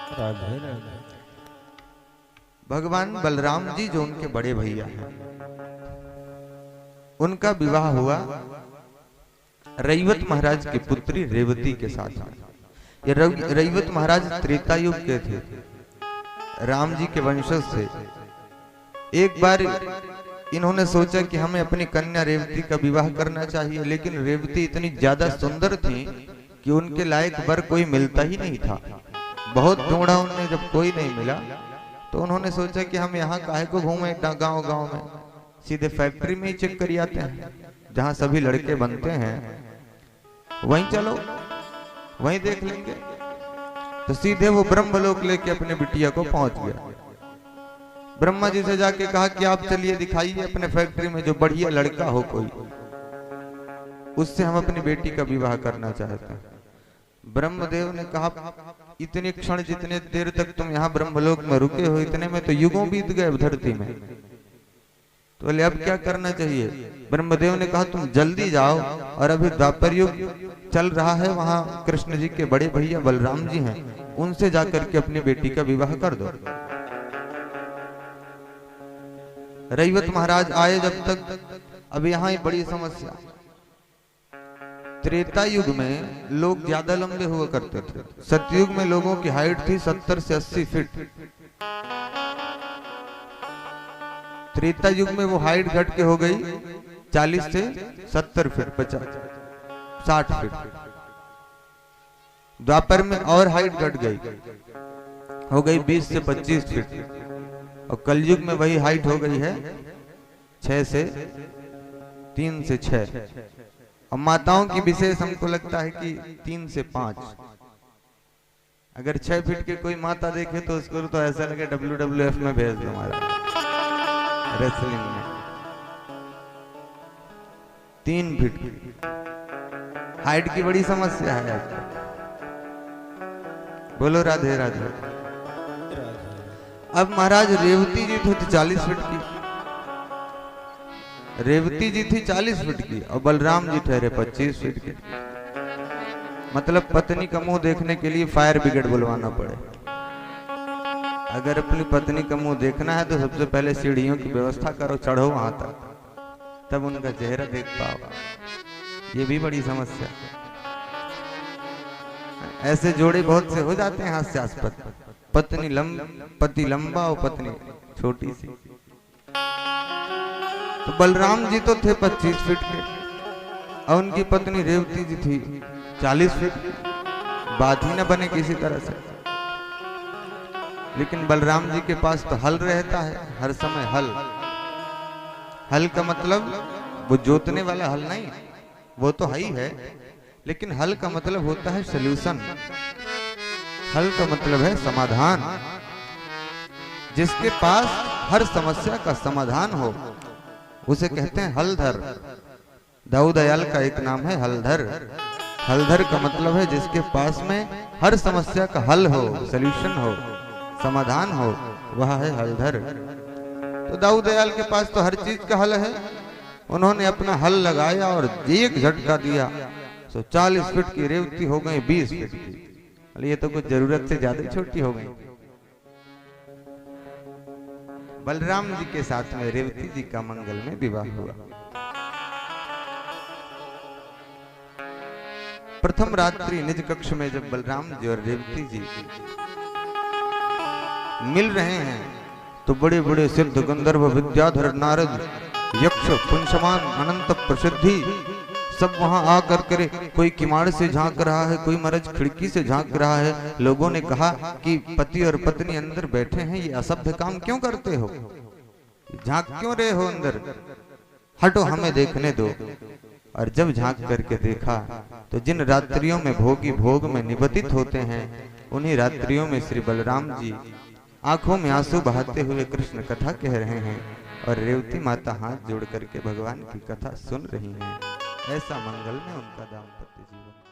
राधे राधे। भगवान बलराम जी जो उनके बड़े भैया हैं, उनका विवाह हुआ रैवत महाराज की पुत्री रेवती के साथ। ये रैवत महाराज त्रेता युग के थे, राम जी के वंशज थे। एक बार इन्होंने सोचा कि हमें अपनी कन्या रेवती का विवाह करना चाहिए, लेकिन रेवती इतनी ज्यादा सुंदर थी कि उनके लायक वर कोई मिलता ही नहीं था। बहुत ढूंढा उन्होंने, जब कोई नहीं मिला तो उन्होंने सोचा कि हम यहाँ काहे को घूमें गांव गांव में, सीधे फैक्ट्री में ही चेक कर आते हैं जहाँ सभी लड़के बनते हैं, वहीं चलो वहीं देख लेंगे। तो सीधे वो ब्रह्मलोक लेके अपने बिटिया को पहुंच गया। ब्रह्मा जी से जाके कहा कि आप चलिए दिखाइए अपने फैक्ट्री में जो बढ़िया लड़का हो कोई, उससे हम अपनी बेटी का विवाह करना चाहते हैं। ब्रह्मदेव ने कहा इतने क्षण जितने देर तक तुम यहाँ ब्रह्मलोक में रुके हो, इतने में तो युगों बीत गए धरती में, तो बोले अब क्या करना चाहिए। ब्रह्मदेव ने कहा तुम जल्दी जाओ, और अभी द्वापर युग चल रहा है, वहां कृष्ण जी के बड़े भैया बलराम जी हैं, उनसे जाकर के अपनी बेटी का विवाह कर दो। रैवत महाराज आए जब तक, अब यहाँ ही बड़ी समस्या। त्रेता युग में लोग ज्यादा लंबे हुआ करते थे, सतयुग में लोगों की हाइट थी 70 से 80 फीट। त्रेता युग में वो हाइट घट के हो गई 40 से 70 फीट, 50 60 फीट। द्वापर में और हाइट घट गई, हो गई 20 से 25 फीट, और कलयुग में वही हाइट हो गई है 6 से 3 से 6। और माताओं की विशेष हमको लगता है कि 3 से 5। अगर 6 फीट के कोई माता देखे तो उसको तो ऐसा लगे WWF में भेज दो, हमारा रेसलिंग में। 3 फीट की हाइट की बड़ी समस्या है। बोलो राधे राधे। अब महाराज रेवती जी थी 40 फीट की, रेवती जी थी 40 फीट की, और बलराम जी ठहरे 25 फीट के। मतलब पत्नी का मुंह देखने के लिए फायर ब्रिगेड बुलवाना पड़े। अगर अपनी पत्नी का मुंह देखना है तो सबसे पहले सीढ़ियों की व्यवस्था करो, चढ़ो वहां तक, तब उनका चेहरा देख पाओ। ये भी बड़ी समस्या। ऐसे जोड़े बहुत से हो जाते हैं हास्यास्पद, पति लंबा और पत्नी छोटी सी। तो बलराम जी तो थे 25 फीट के, और उनकी पत्नी रेवती जी थी 40 फीट की। बात ही न बने किसी तरह से। लेकिन बलराम जी के पास तो हल रहता है हर समय। हल का मतलब वो जोतने वाला हल नहीं, वो तो है ही है, लेकिन हल का मतलब होता है सल्यूशन। हल का मतलब है समाधान। जिसके पास हर समस्या का समाधान हो उसे कहते हैं हलधर। दाऊ दयाल का एक नाम है हलधर। हलधर का मतलब है जिसके पास में हर समस्या का हल हो, सल्यूशन हो, समाधान हो, वह है हलधर। तो दाऊ दयाल के पास तो हर चीज का हल है। उन्होंने अपना हल लगाया और एक झटका दिया, तो 40 फीट की रेवती हो गई 20 फीट की। ये तो कुछ जरूरत से ज्यादा छोटी हो गई। बलराम जी के साथ में रेवती जी का मंगल में विवाह हुआ। प्रथम रात्रि निज कक्ष में जब बलराम जी और रेवती जी मिल रहे हैं, तो बड़े बड़े सिद्ध गंधर्व विद्याधर नारद यक्ष पुंसमान अनंत प्रसिद्धि सब वहां आकर करे। कोई किमाड़ से झांक रहा है, कोई मरज खिड़की से झांक रहा है। लोगों ने कहा कि पति और पत्नी अंदर बैठे हैं, ये असभ्य काम क्यों करते हो, झांक क्यों रहे हो अंदर, हटो हमें देखने दो। और जब झांक करके देखा तो जिन रात्रियों में भोगी भोग में निबद्धित होते हैं, उन्हीं रात्रियों में श्री बलराम जी आंखों में आंसू बहाते हुए कृष्ण कथा कह रहे हैं, और रेवती माता हाथ जोड़ करके भगवान की कथा सुन रही हैं। ऐसा मंगल में उनका दाम्पत्य जीवन।